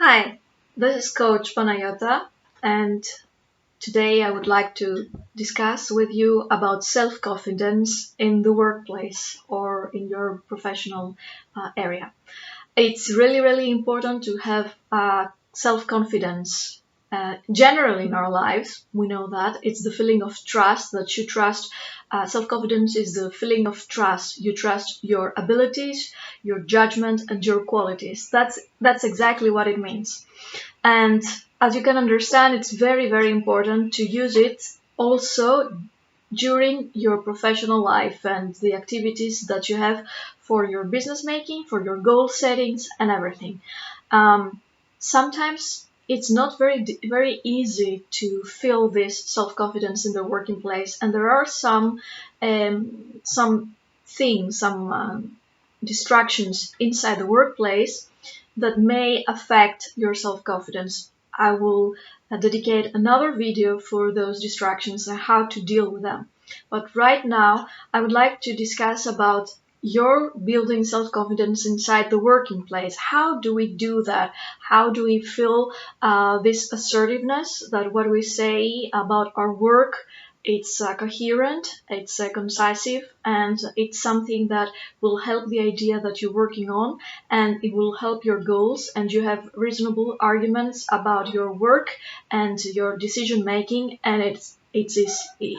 Hi, this is Coach Panagiota, and today I would like to discuss with you about self-confidence in the workplace or in your professional area. It's really important to have self-confidence. Generally in our lives, we know that it's the feeling of trust that you trust. Self-confidence is the feeling of trust. You trust your abilities, your judgment, and your qualities. That's exactly what it means. And as you can understand, it's very important to use it also during your professional life and the activities that you have for your business making, for your goal settings and everything. Sometimes it's not very easy to feel this self-confidence in the working place, and there are some things, some distractions inside the workplace that may affect your self-confidence. I will dedicate another video for those distractions and how to deal with them. But right now, I would like to discuss about your building self-confidence inside the working place. How do we do that? How do we feel this assertiveness that what we say about our work, it's coherent, it's concisive, and it's something that will help the idea that you're working on, and it will help your goals, and you have reasonable arguments about your work and your decision making, and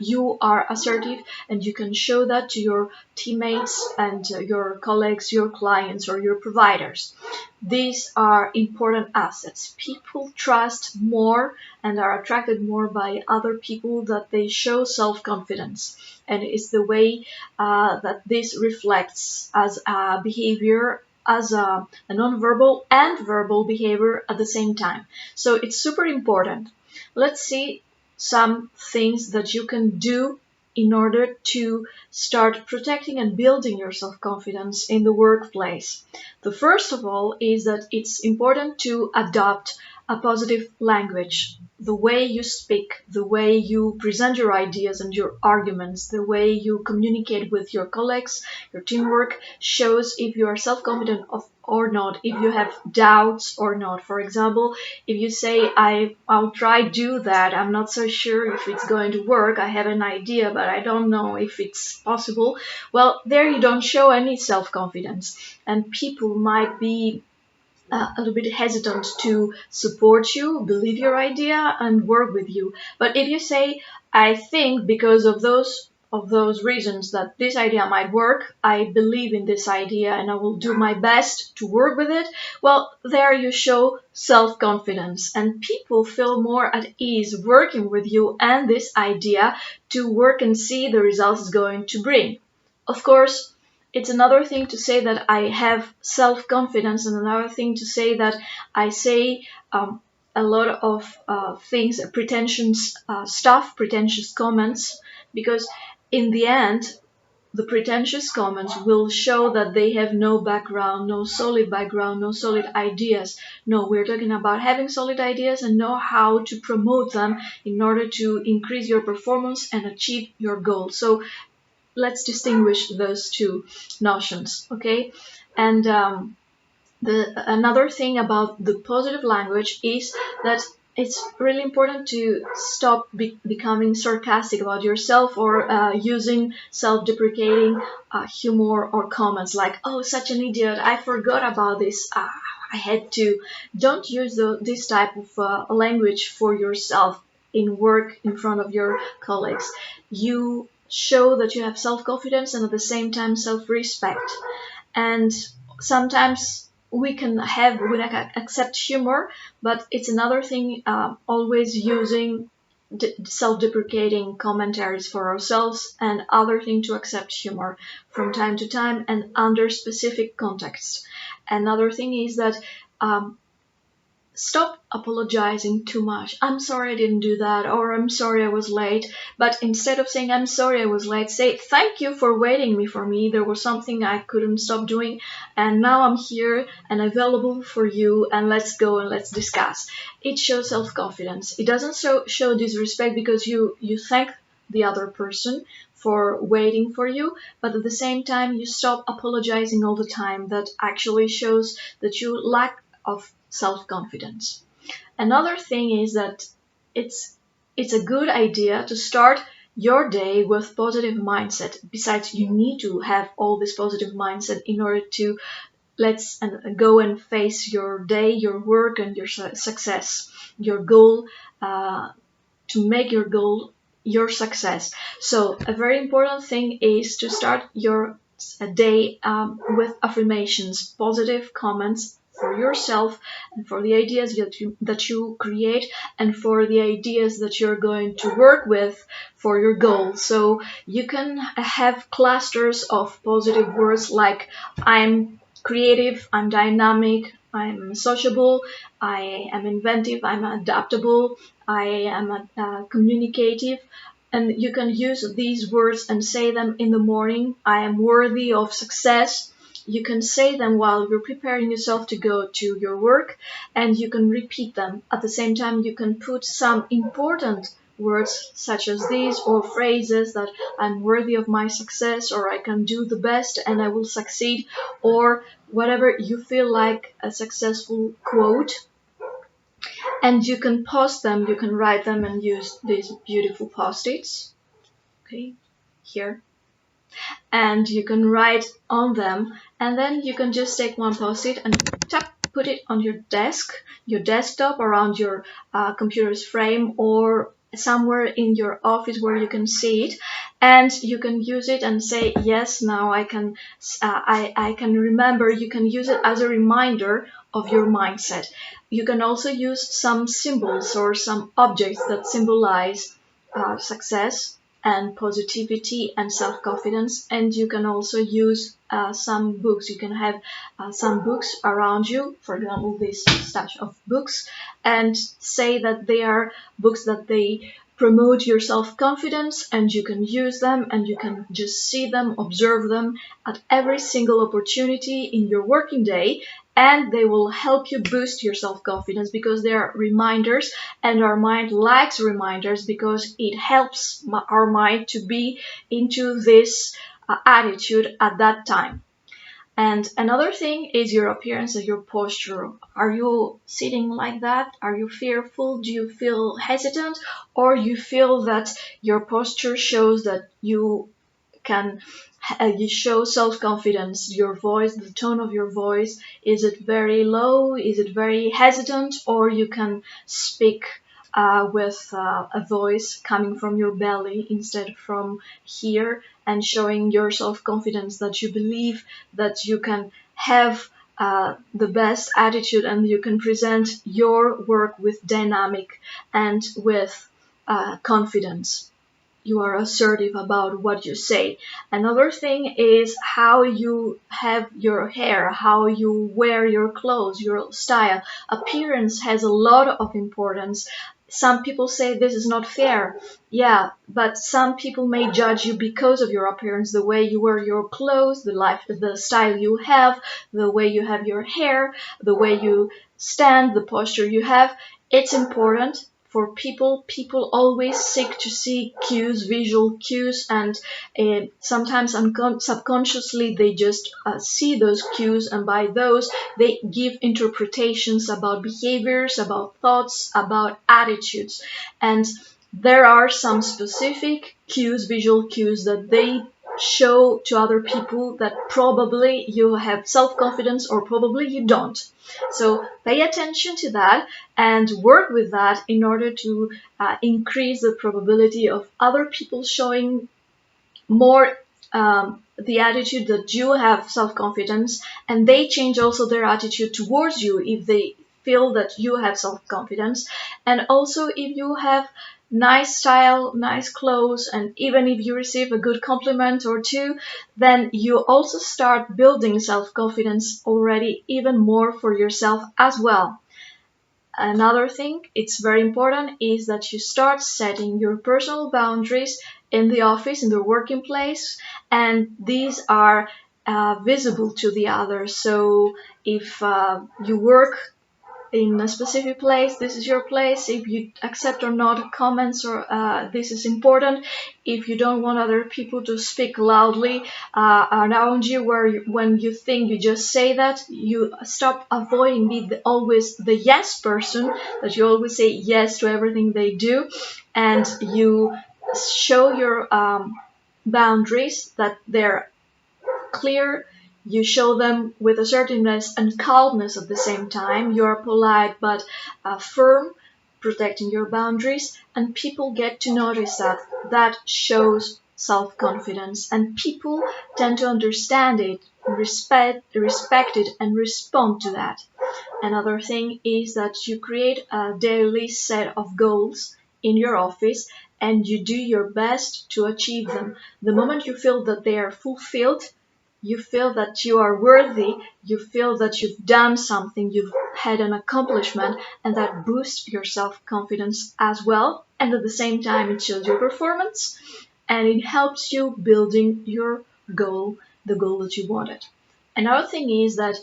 you are assertive, and you can show that to your teammates and your colleagues, your clients, or your providers. These are important assets. People trust more and are attracted more by other people that they show self-confidence, and it's the way that this reflects as a behavior, as a non-verbal and verbal behavior at the same time. So it's super important. Let's see some things that you can do in order to start protecting and building your self-confidence in the workplace. The first of all is that it's important to adopt a positive language. The way you speak, the way you present your ideas and your arguments, the way you communicate with your colleagues, your teamwork, shows if you are self-confident or not, if you have doubts or not. For example, if you say, I'll try do that, I'm not so sure if it's going to work, I have an idea, but I don't know if it's possible. Well, there you don't show any self-confidence, and people might be a little bit hesitant to support you, believe your idea, and work with you. But if you say, I think because of those reasons that this idea might work, I believe in this idea and I will do my best to work with it, well, there you show self-confidence, and people feel more at ease working with you and this idea to work and see the results it's going to bring. Of course, it's another thing to say that I have self-confidence, and another thing to say that I say a lot of things, pretentious stuff, pretentious comments, because in the end, the pretentious comments will show that they have no background, no solid background, no solid ideas. No, we're talking about having solid ideas and know how to promote them in order to increase your performance and achieve your goals. So let's distinguish those two notions, okay? And another thing about the positive language is that it's really important to stop becoming sarcastic about yourself, or using self-deprecating humor or comments like, oh, such an idiot, I forgot about this, I had to. Don't use this type of language for yourself in work in front of your colleagues. You show that you have self-confidence and at the same time self-respect. And sometimes we can accept humor, but it's another thing always using self-deprecating commentaries for ourselves, and other thing to accept humor from time to time and under specific contexts. Another thing is that stop apologizing too much. I'm sorry I didn't do that, or I'm sorry I was late. But instead of saying I'm sorry I was late, say thank you for waiting for me. There was something I couldn't stop doing, and now I'm here and available for you, and let's go and let's discuss. It shows self-confidence. It doesn't show disrespect, because you thank the other person for waiting for you, but at the same time you stop apologizing all the time. That actually shows that you lack of self-confidence. Another thing is that it's a good idea to start your day with positive mindset. Besides, you need to have all this positive mindset in order to let's go and face your day, your work, and your success, your goal, to make your goal your success. So a very important thing is to start your day with affirmations, positive comments for yourself and for the ideas that you create and for the ideas that you're going to work with for your goal. So you can have clusters of positive words like I'm creative, I'm dynamic, I'm sociable, I am inventive, I'm adaptable, I am communicative. And you can use these words and say them in the morning. I am worthy of success. You can say them while you're preparing yourself to go to your work, and you can repeat them. At the same time, you can put some important words such as these or phrases that I'm worthy of my success, or I can do the best and I will succeed, or whatever you feel like a successful quote. And you can post them, you can write them and use these beautiful post-its, okay, here. And you can write on them, and then you can just take one post-it and tap, put it on your desk, your desktop, around your computer's frame, or somewhere in your office where you can see it, and you can use it and say, yes, now I can remember. You can use it as a reminder of your mindset. You can also use some symbols or some objects that symbolize success and positivity and self-confidence. And you can also use some books. You can have some books around you, for example this stash of books, and say that they are books that they promote your self-confidence, and you can use them and you can just see them, observe them at every single opportunity in your working day, and they will help you boost your self-confidence because they are reminders, and our mind likes reminders because it helps our mind to be into this attitude at that time. And another thing is your appearance and your posture. Are you sitting like that? Are you fearful? Do you feel hesitant? Or you feel that your posture shows that you can you show self-confidence? Your voice, the tone of your voice, is it very low? Is it very hesitant? Or you can speak with a voice coming from your belly instead from here, and showing your self-confidence that you believe that you can have the best attitude and you can present your work with dynamic and with confidence. You are assertive about what you say. Another thing is how you have your hair, how you wear your clothes, your style. Appearance has a lot of importance. Some people say this is not fair. Yeah, but some people may judge you because of your appearance, the way you wear your clothes, the style you have, the way you have your hair, the way you stand, the posture you have. It's important for people. People always seek to see cues, visual cues, and sometimes subconsciously they just see those cues, and by those they give interpretations about behaviors, about thoughts, about attitudes. And there are some specific cues, visual cues, that they show to other people that probably you have self-confidence or probably you don't. So pay attention to that and work with that in order to increase the probability of other people showing more the attitude that you have self-confidence, and they change also their attitude towards you if they feel that you have self-confidence. And also if you have nice style, nice clothes, and even if you receive a good compliment or two, then you also start building self-confidence already even more for yourself as well. Another thing, it's very important, is that you start setting your personal boundaries in the office, in the working place, and these are visible to the others. So if you work in a specific place, this is your place. If you accept or not comments, or this is important. If you don't want other people to speak loudly around you, when you think, you just say that. You stop avoiding being always the yes person, that you always say yes to everything they do, and you show your boundaries, that they're clear. You show them with assertiveness and calmness at the same time. You're polite but firm, protecting your boundaries, and people get to notice that. That shows self-confidence, and people tend to understand it, respect it, and respond to that. Another thing is that you create a daily set of goals in your office, and you do your best to achieve them. The moment you feel that they are fulfilled, you feel that you are worthy, you feel that you've done something, you've had an accomplishment, and that boosts your self-confidence as well. And at the same time, it shows your performance, and it helps you building your goal, the goal that you wanted. Another thing is that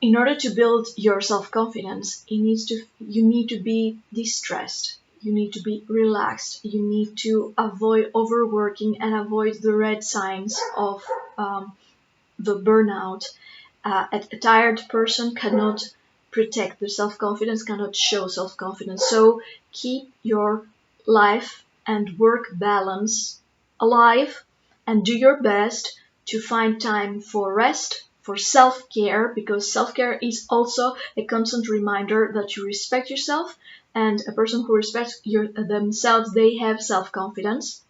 in order to build your self-confidence, you need to be distressed. You need to be relaxed. You need to avoid overworking and avoid the red signs of the burnout. A tired person cannot protect their self-confidence, cannot show self-confidence. So keep your life and work balance alive, and do your best to find time for rest, for self-care, because self-care is also a constant reminder that you respect yourself, and a person who respects themselves, they have self-confidence.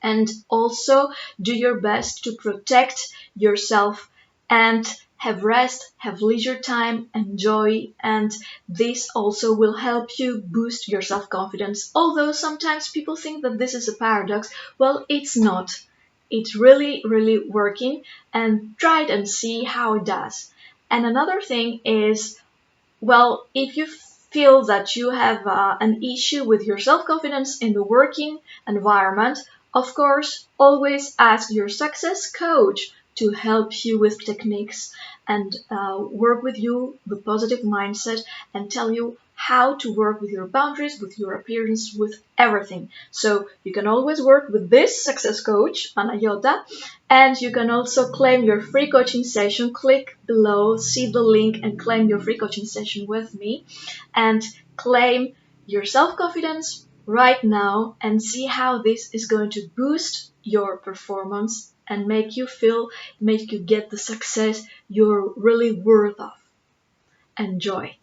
And also do your best to protect yourself and have rest, have leisure time, enjoy, and this also will help you boost your self-confidence. Although sometimes people think that this is a paradox, well, it's not. It's really, really working, and try it and see how it does. And another thing is, well, if you feel that you have an issue with your self-confidence in the working environment, of course, always ask your success coach to help you with techniques and work with you the positive mindset, and tell you how to work with your boundaries, with your appearance, with everything. So you can always work with this success coach, Panagiota, and you can also claim your free coaching session. Click below, see the link, and claim your free coaching session with me, and claim your self-confidence right now, and see how this is going to boost your performance and make you get the success you're really worth of. Enjoy.